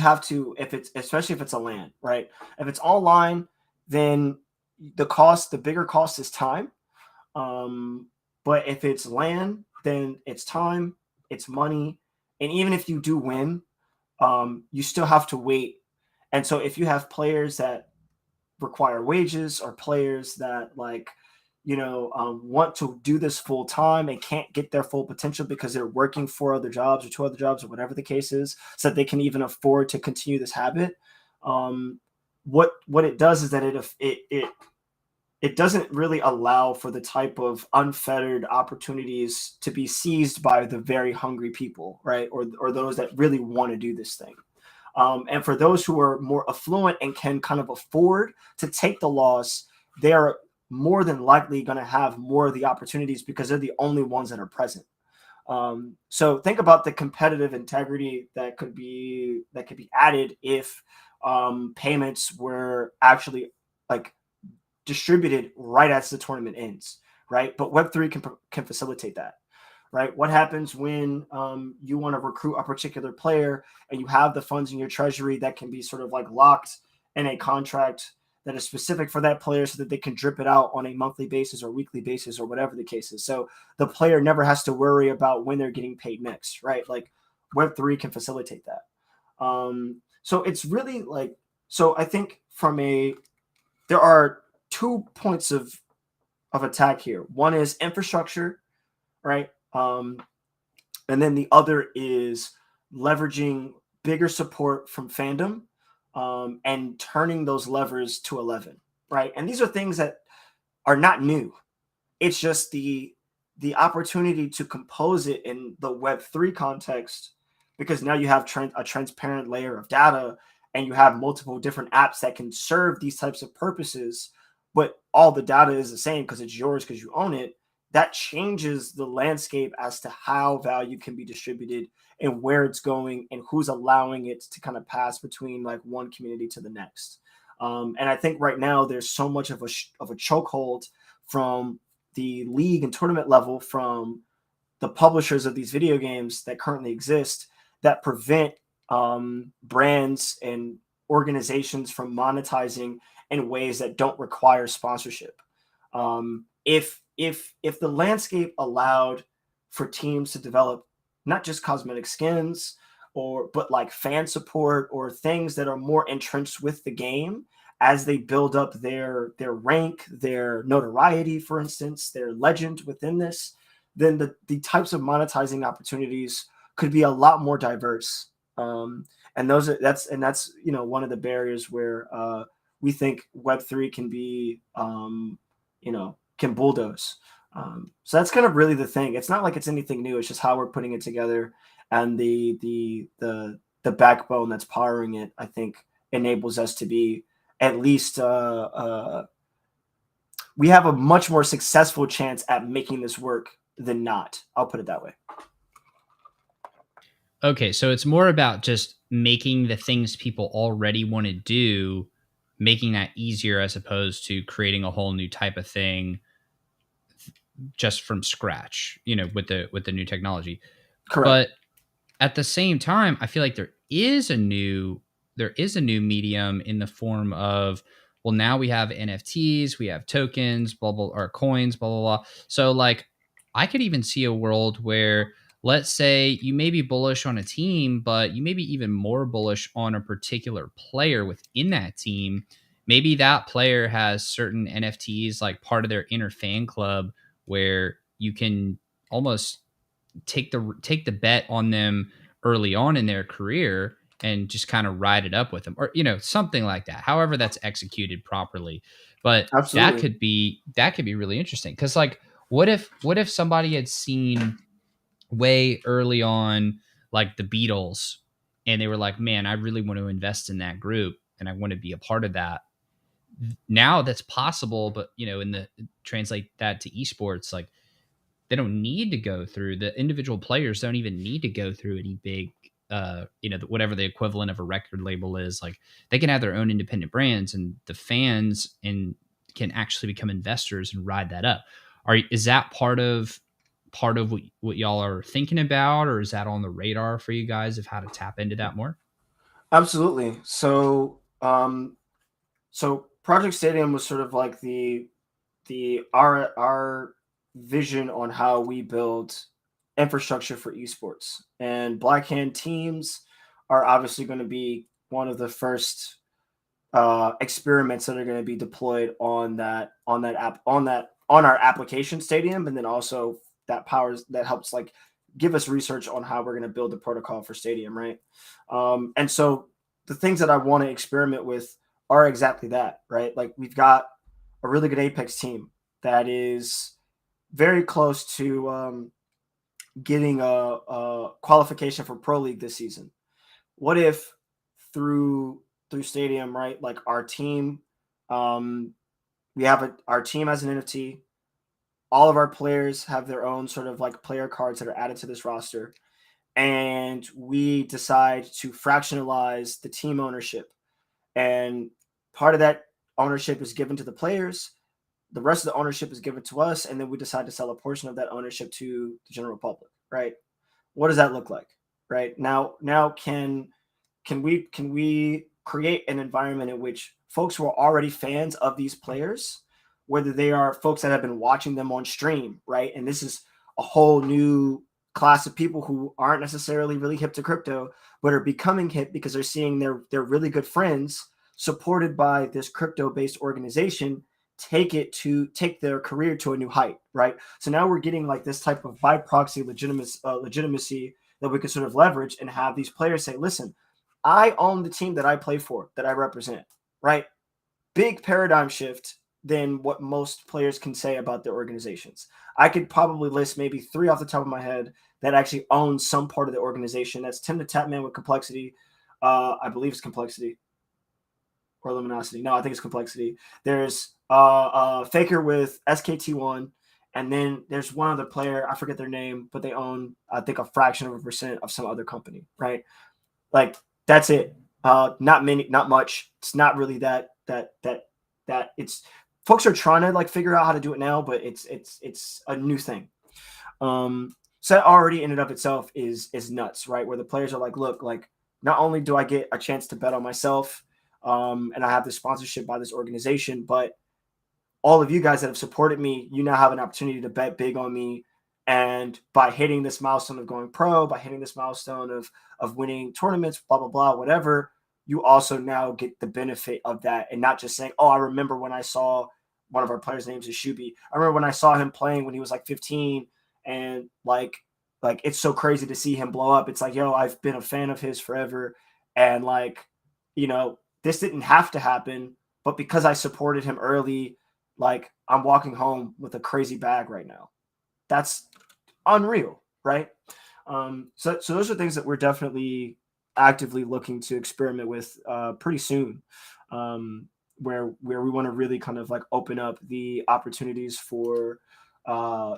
especially if it's a LAN, right? If it's online, then the bigger cost is time. But if it's LAN, then it's time, it's money, and even if you do win, you still have to wait. And so if you have players that require wages, or players that want to do this full time and can't get their full potential because they're working 4 other jobs or 2 other jobs or whatever the case is, so that they can even afford to continue this habit, what it does is that it doesn't really allow for the type of unfettered opportunities to be seized by the very hungry people, right? Or those that really want to do this thing. And for those who are more affluent and can kind of afford to take the loss, they are more than likely going to have more of the opportunities because they're the only ones that are present. So think about the competitive integrity that could be added if payments were actually like distributed right as the tournament ends, right? But Web3 can facilitate that, right? What happens when you want to recruit a particular player and you have the funds in your treasury that can be sort of like locked in a contract that is specific for that player so that they can drip it out on a monthly basis or weekly basis or whatever the case is. So the player never has to worry about when they're getting paid next, right? Like Web3 can facilitate that. So it's really like, so I think there are 2 points of attack here. One is infrastructure, right? And then the other is leveraging bigger support from fandom, and turning those levers to 11, right? And these are things that are not new. It's just the opportunity to compose it in the Web3 context, because now you have a transparent layer of data, and you have multiple different apps that can serve these types of purposes, but all the data is the same because it's yours, because you own it. That changes the landscape as to how value can be distributed and where it's going and who's allowing it to kind of pass between like one community to the next. And I think right now there's so much of a chokehold from the league and tournament level, from the publishers of these video games that currently exist, that prevent brands and organizations from monetizing in ways that don't require sponsorship. If the landscape allowed for teams to develop not just cosmetic skins, but like fan support or things that are more entrenched with the game as they build up their rank, their notoriety, for instance, their legend within this, then the types of monetizing opportunities could be a lot more diverse. And that's one of the barriers where we think Web3 can be, can bulldoze. So that's kind of really the thing. It's not like it's anything new. It's just how we're putting it together, and the backbone that's powering it, I think, enables us to be at least we have a much more successful chance at making this work than not. I'll put it that way. Okay, so it's more about just making the things people already want to do, making that easier as opposed to creating a whole new type of thing just from scratch, with the new technology. Correct. But at the same time, I feel like there is a new medium in the form of, well, now we have NFTs, we have tokens, blah blah, or coins, blah blah blah. So like, I could even see a world where, let's say you may be bullish on a team, but you may be even more bullish on a particular player within that team. Maybe that player has certain NFTs, like part of their inner fan club, where you can almost take the bet on them early on in their career and just kind of ride it up with them, or something like that, however that's executed properly. But that Absolutely. could be really interesting, because like, what if somebody had seen way early on, like the Beatles, and they were like, man, I really want to invest in that group and I want to be a part of that. Now that's possible, but in the translate that to esports, like, they don't need to go through, the individual players don't even need to go through any big whatever the equivalent of a record label is. Like, they can have their own independent brands, and the fans and can actually become investors and ride that up. Is that part of what y'all are thinking about, or is that on the radar for you guys of how to tap into that more? Absolutely. So Project Stadium was sort of like our vision on how we build infrastructure for esports, and Black Hand teams are obviously going to be one of the first experiments that are going to be deployed on our application stadium, and then also that helps like give us research on how we're going to build the protocol for stadium, right? And so the things that I want to experiment with are exactly that, right? Like, we've got a really good Apex team that is very close to getting a qualification for Pro League this season. What if through Stadium, right? Like, our team, we have our team as an NFT. All of our players have their own sort of like player cards that are added to this roster, and we decide to fractionalize the team ownership, and part of that ownership is given to the players. The rest of the ownership is given to us, and then we decide to sell a portion of that ownership to the general public, right? What does that look like, right? Now can we create an environment in which folks who are already fans of these players, whether they are folks that have been watching them on stream, right? And this is a whole new class of people who aren't necessarily really hip to crypto, but are becoming hip because they're seeing their really good friends supported by this crypto-based organization take their career to a new height, right? So now we're getting like this type of by proxy legitimacy that we can sort of leverage and have these players say, listen, I own the team that I play for, that I represent, right? Big paradigm shift than what most players can say about their organizations. I could probably list maybe 3 off the top of my head that actually own some part of the organization. That's Tim the Tatman with Complexity. I believe it's Complexity or Luminosity. No, I think it's Complexity. There's Faker with SKT1. And then there's one other player, I forget their name, but they own, I think, a fraction of a percent of some other company, right? Like, that's it. Not many, not much. It's not really that it's folks are trying to like figure out how to do it now, but it's a new thing. So that already in and of itself is nuts, right? Where the players are like, look, like, not only do I get a chance to bet on myself, and I have this sponsorship by this organization, but all of you guys that have supported me, you now have an opportunity to bet big on me. And by hitting this milestone of going pro, by hitting this milestone of winning tournaments, blah, blah, blah, whatever, you also now get the benefit of that. And not just saying, oh, I remember when I saw one of our players' names is Shuby. I remember when I saw him playing when he was like 15, and like it's so crazy to see him blow up. It's like, yo, I've been a fan of his forever. And like, this didn't have to happen, but because I supported him early, like I'm walking home with a crazy bag right now. That's unreal, right? So those are things that we're definitely actively looking to experiment with pretty soon, where we want to really kind of like open up the opportunities for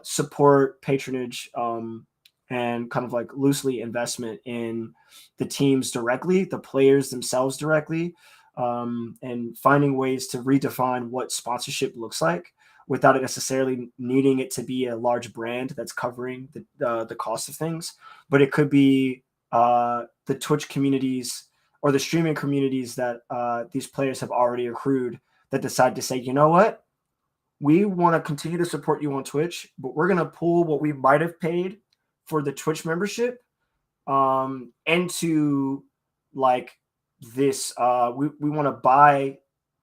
support, patronage, and kind of like loosely investment in the teams directly, the players themselves directly, and finding ways to redefine what sponsorship looks like without it necessarily needing it to be a large brand that's covering the cost of things. But it could be the Twitch communities or the streaming communities that these players have already accrued that decide to say, you know what, we want to continue to support you on Twitch, but we're going to pull what we might have paid for the Twitch membership into like this. We want to buy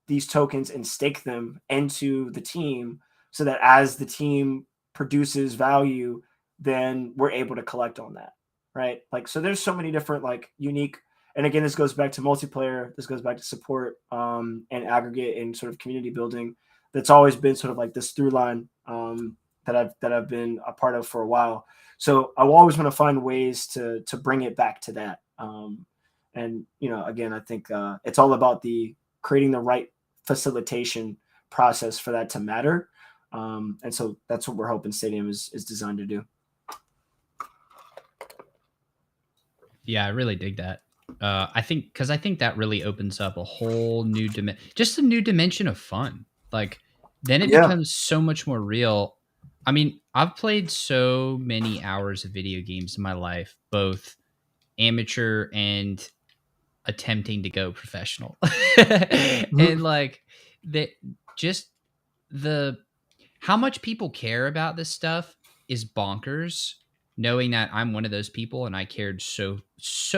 these tokens and stake them into the team so that as the team produces value, then we're able to collect on that. Right. Like, so there's so many different like unique, and again, this goes back to multiplayer. This goes back to support and aggregate and sort of community building. That's always been sort of like this through line that I've been a part of for a while. So I always want to find ways to bring it back to that. And you know, again, I think it's all about the creating the right facilitation process for that to matter. And so that's what we're hoping Stadium is designed to do. Yeah, I really dig that. I think that really opens up a whole new just a new dimension of fun. Like then it becomes so much more real. I mean, I've played so many hours of video games in my life, both amateur and attempting to go professional. And like that, just the how much people care about this stuff is bonkers. Knowing that I'm one of those people and I cared so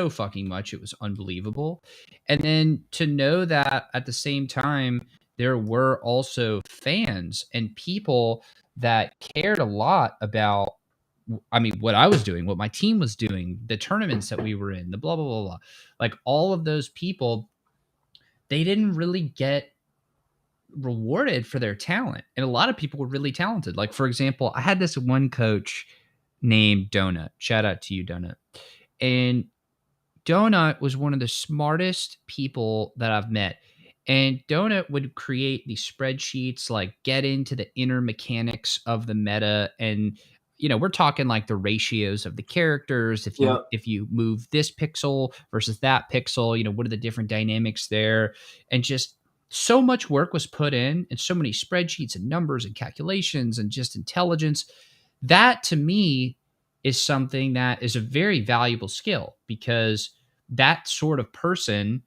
fucking much, it was unbelievable. And then to know that at the same time there were also fans and people that cared a lot about, I mean, what I was doing, what my team was doing, the tournaments that we were in, the blah blah blah blah. Like all of those people, they didn't really get rewarded for their talent. And a lot of people were really talented. Like, for example, I had this one coach named Donut. Shout out to you, Donut. And Donut was one of the smartest people that I've met. And Donut would create these spreadsheets, like get into the inner mechanics of the meta. And, you know, we're talking like the ratios of the characters. If you move this pixel versus that pixel, you know, what are the different dynamics there? And just so much work was put in and so many spreadsheets and numbers and calculations and just intelligence. That to me is something that is a very valuable skill, because that sort of person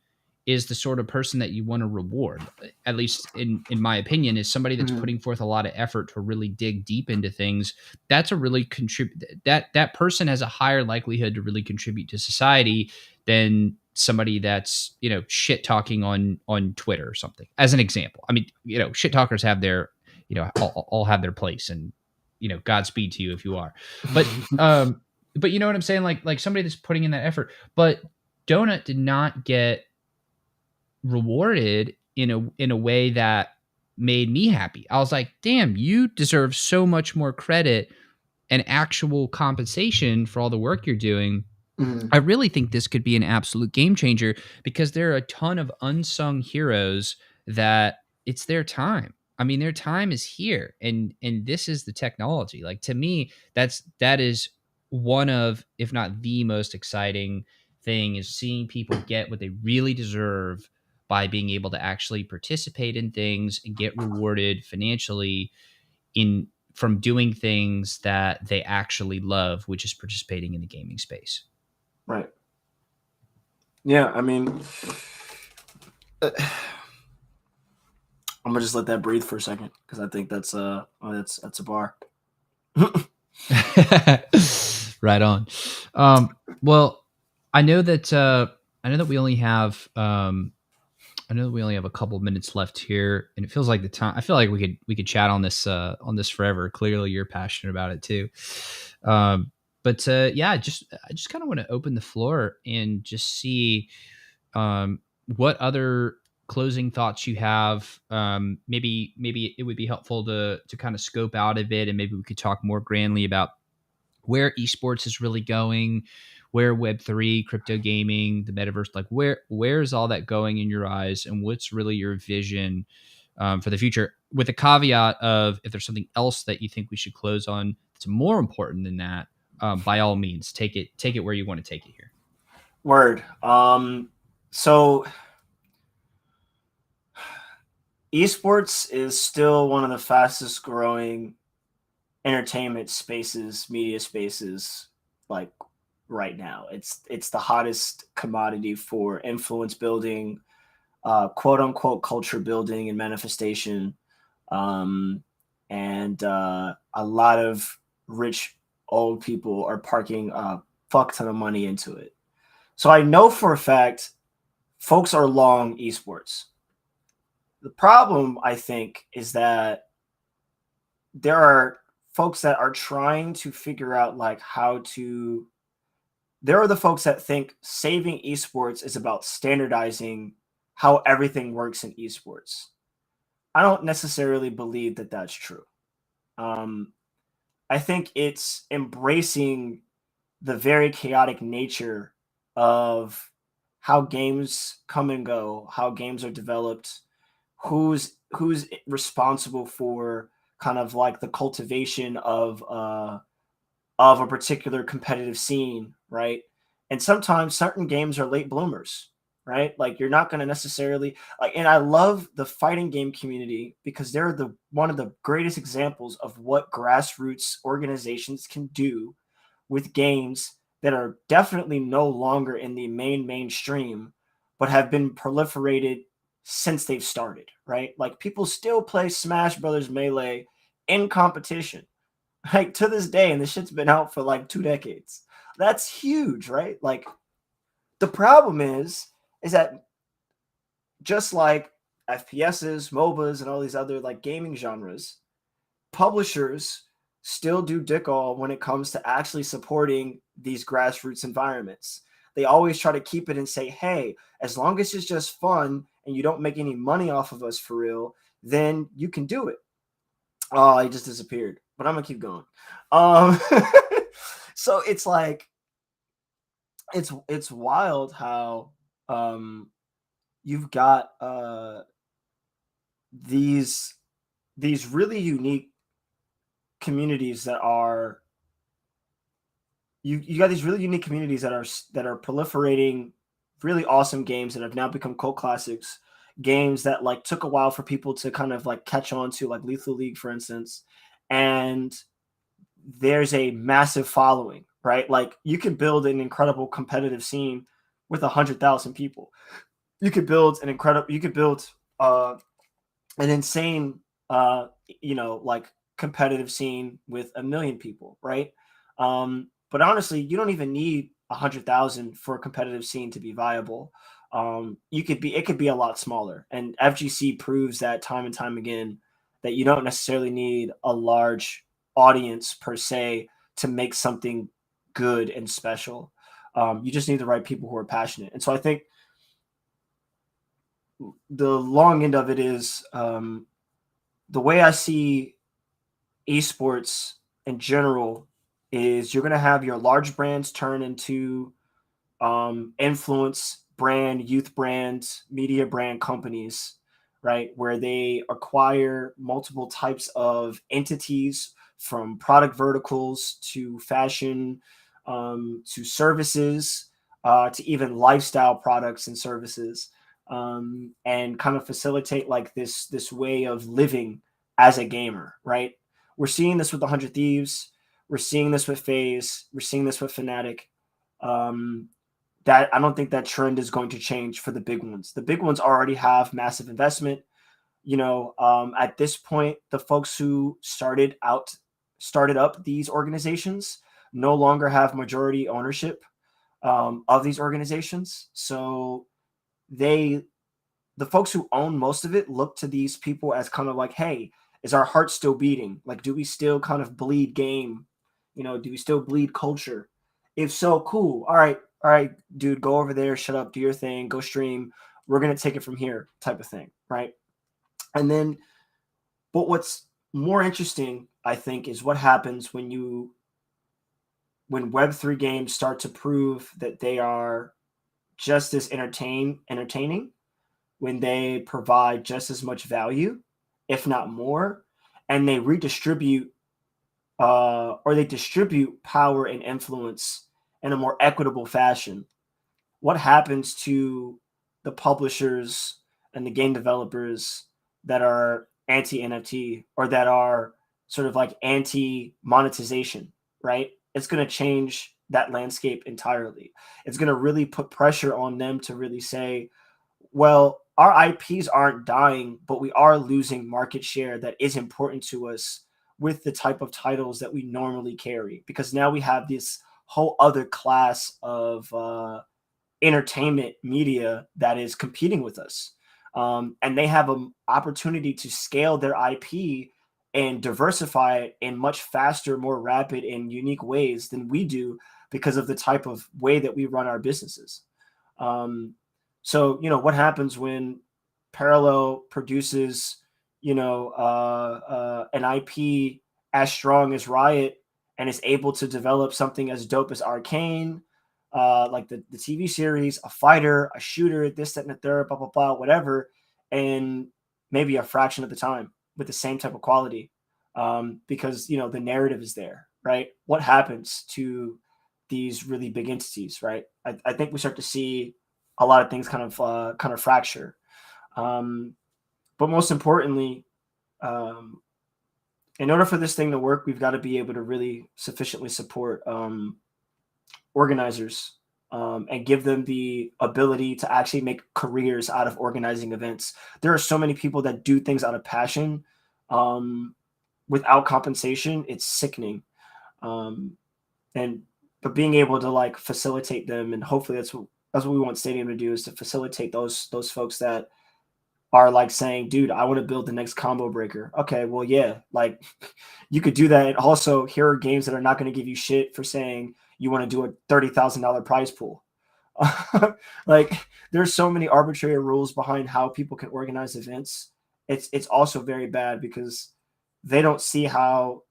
is the sort of person that you want to reward, at least in my opinion, is somebody that's putting forth a lot of effort to really dig deep into things. That's a really that person has a higher likelihood to really contribute to society than somebody that's, you know, shit talking on Twitter or something, as an example. I mean, you know, shit talkers have their, you know, all have their place, and, you know, Godspeed to you if you are, but you know what I'm saying? Like somebody that's putting in that effort. But Donut did not get rewarded in a way that made me happy. I was like, damn, you deserve so much more credit and actual compensation for all the work you're doing. I really think this could be an absolute game changer, because there are a ton of unsung heroes that it's their time. I mean, their time is here, and this is the technology. Like, to me, that is one of, if not the most exciting thing, is seeing people get what they really deserve by being able to actually participate in things and get rewarded financially from doing things that they actually love, which is participating in the gaming space. Right. Yeah, I mean, I'm gonna just let that breathe for a second, because I think that's a bar. Right on. Well, I know that we only have a couple of minutes left here, and it feels like the time. I feel like we could chat on this forever. Clearly, you're passionate about it too. But yeah, I just kind of want to open the floor and just see what other closing thoughts you have. Maybe it would be helpful to kind of scope out a bit, and maybe we could talk more grandly about where esports is really going, where Web3, crypto gaming, the metaverse, like where's all that going in your eyes, and what's really your vision for the future? With the caveat of, if there's something else that you think we should close on that's more important than that, by all means, take it where you want to take it here. Word. So esports is still one of the fastest growing entertainment spaces, media spaces, like right now. It's the hottest commodity for influence building, quote unquote culture building and manifestation. And a lot of rich old people are parking a fuck ton of money into it. So I know for a fact folks are long esports. The problem, I think, is that there are folks that are trying to figure out like how to. There are the folks that think saving esports is about standardizing how everything works in esports. I don't necessarily believe that that's true. I think it's embracing the very chaotic nature of how games come and go, how games are developed, who's responsible for kind of like the cultivation of a particular competitive scene, right? And sometimes certain games are late bloomers, right? Like you're not going to necessarily like. And I love the fighting game community because they're the one of the greatest examples of what grassroots organizations can do with games that are definitely no longer in the mainstream, but have been proliferated since they've started, right? Like people still play Smash Brothers Melee in competition, like to this day, and this shit's been out for like 2 decades. That's huge, right? Like the problem is that just like FPSs, MOBAs, and all these other like gaming genres, publishers still do dick all when it comes to actually supporting these grassroots environments. They always try to keep it and say, hey, as long as it's just fun and you don't make any money off of us for real, then you can do it. Oh, he just disappeared, but I'm gonna keep going. So it's like it's wild how you've got these really unique communities that are you got these really unique communities that are proliferating really awesome games that have now become cult classics, games that like took a while for people to kind of like catch on to, like Lethal League, for instance. And there's a massive following, right? Like you could build an incredible competitive scene with 100,000 people. You could build an insane like competitive scene with 1,000,000 people, right? But honestly, you don't even need 100,000 for a competitive scene to be viable. It could be a lot smaller, and FGC proves that time and time again that you don't necessarily need a large audience per se to make something good and special. You just need the right people who are passionate. And so I think the long end of it is the way I see esports in general is you're going to have your large brands turn into influence brand, youth brands, media brand companies, right? Where they acquire multiple types of entities, from product verticals to fashion, to services, to even lifestyle products and services, and kind of facilitate like this way of living as a gamer, right? We're seeing this with 100 Thieves. We're seeing this with FaZe. We're seeing this with Fnatic. That I don't think that trend is going to change for the big ones. The big ones already have massive investment. At this point, the folks who started up these organizations no longer have majority ownership of these organizations. So the folks who own most of it look to these people as kind of like, hey, is our heart still beating? Like, do we still kind of bleed game? Do we still bleed culture? If so, cool. All right, dude, go over there, shut up, do your thing, go stream, we're going to take it from here type of thing, right? And then, but what's more interesting, I think, is what happens when Web3 games start to prove that they are just as entertaining, when they provide just as much value, if not more, and they redistribute or they distribute power and influence in a more equitable fashion. What happens to the publishers and the game developers that are anti NFT or that are sort of like anti monetization, right? It's going to change that landscape entirely. It's going to really put pressure on them to really say, well, our IPs aren't dying, but we are losing market share that is important to us with the type of titles that we normally carry, because now we have this whole other class of entertainment media that is competing with us. And they have an opportunity to scale their IP and diversify it in much faster, more rapid, and unique ways than we do because of the type of way that we run our businesses. So, what happens when Parallel produces, an IP as strong as Riot and is able to develop something as dope as Arcane, like the TV series, a fighter, a shooter, this, that, and the third, blah, blah, blah, whatever, and maybe a fraction of the time with the same type of quality, because, the narrative is there, right? What happens to these really big entities, right? I think we start to see a lot of things kind of fracture. But most importantly, in order for this thing to work, we've got to be able to really sufficiently support organizers, and give them the ability to actually make careers out of organizing events. There are so many people that do things out of passion without compensation. It's sickening. But being able to like facilitate them, and hopefully that's what we want Stadium to do, is to facilitate those folks that are like saying, dude, I want to build the next combo breaker. Okay, well, yeah, like you could do that. And also, here are games that are not going to give you shit for saying you want to do a $30,000 prize pool. Like, there's so many arbitrary rules behind how people can organize events. It's also very bad because they don't see how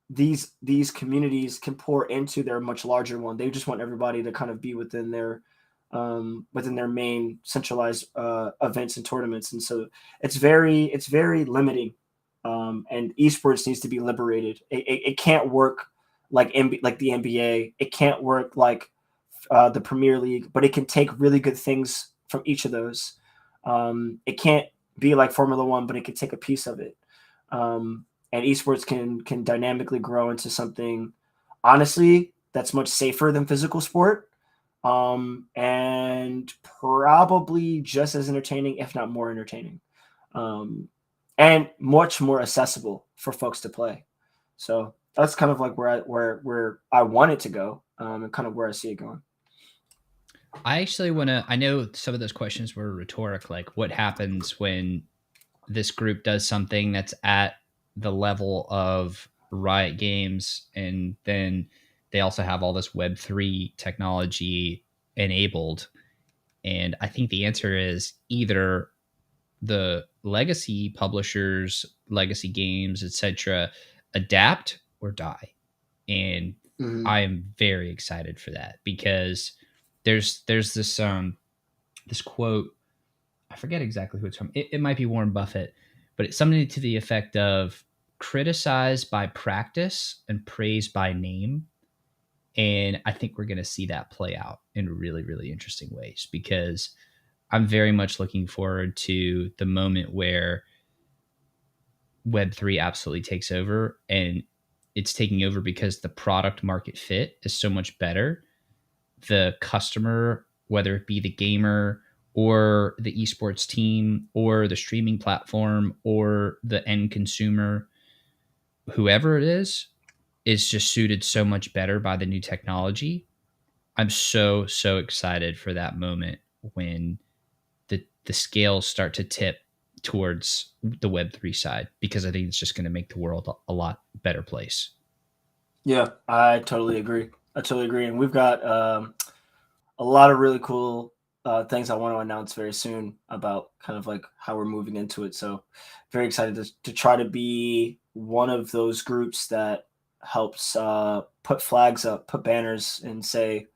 these communities can pour into their much larger one. They just want everybody to kind of be within their main centralized events and tournaments, and so it's very limiting. And esports needs to be liberated. It can't work like the NBA. It can't work like the Premier League, but it can take really good things from each of those. It can't be like Formula One, but it can take a piece of it. And esports can dynamically grow into something, honestly, that's much safer than physical sport, and probably just as entertaining, if not more entertaining, and much more accessible for folks to play. So that's kind of like where I want it to go, and kind of where I see it going. I actually want to. I know some of those questions were rhetoric, like what happens when this group does something that's at the level of Riot Games, and then they also have all this Web3 technology enabled. And I think the answer is either the legacy publishers, legacy games, etc., adapt or die. And I am very excited for that, because there's this this quote. I forget exactly who it's from. It might be Warren Buffett, but it's something to the effect of criticize by practice and praise by name. And I think we're going to see that play out in really, really interesting ways, because I'm very much looking forward to the moment where Web3 absolutely takes over, and it's taking over because the product market fit is so much better. The customer, whether it be the gamer or the esports team or the streaming platform or the end consumer, whoever it is just suited so much better by the new technology. I'm so excited for that moment when the scales start to tip towards the Web3 side, because I think it's just going to make the world a lot better place. Yeah, I totally agree. And we've got a lot of really cool things I want to announce very soon about kind of like how we're moving into it. So very excited to try to be one of those groups that helps put flags up, put banners, and say,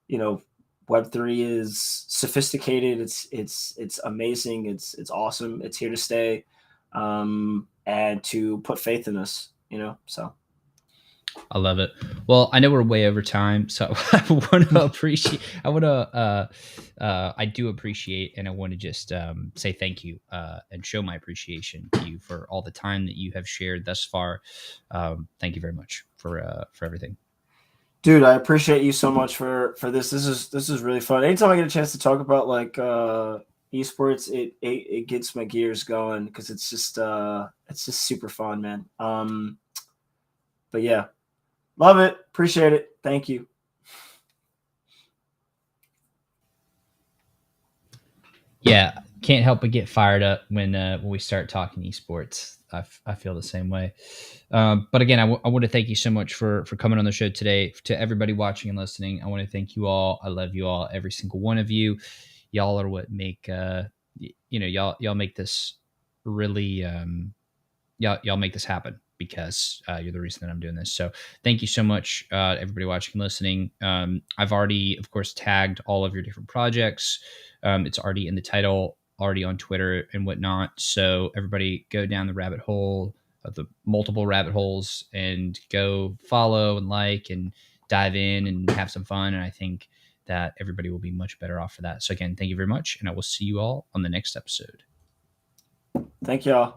you know, Web3 is sophisticated. It's amazing. It's awesome. It's here to stay, and to put faith in us. You know, so. I love it. Well, I know we're way over time, so I want to appreciate. I do appreciate, and I want to just say thank you and show my appreciation to you for all the time that you have shared thus far. Thank you very much for everything. Dude, I appreciate you so much for this. This is really fun. Anytime I get a chance to talk about like esports, it gets my gears going because it's just super fun, man. But yeah, love it. Appreciate it. Thank you. Yeah, can't help but get fired up when we start talking esports. I feel the same way. But again, I want to thank you so much for coming on the show today. To everybody watching and listening, I want to thank you all. I love you all, every single one of you. Y'all are what make y'all make this really y'all make this happen because you're the reason that I'm doing this. So thank you so much, everybody watching and listening. I've already, of course, tagged all of your different projects. It's already in the title, already on Twitter and whatnot. So everybody go down the rabbit hole of the multiple rabbit holes and go follow and like and dive in and have some fun. And I think that everybody will be much better off for that. So again, thank you very much. And I will see you all on the next episode. Thank y'all.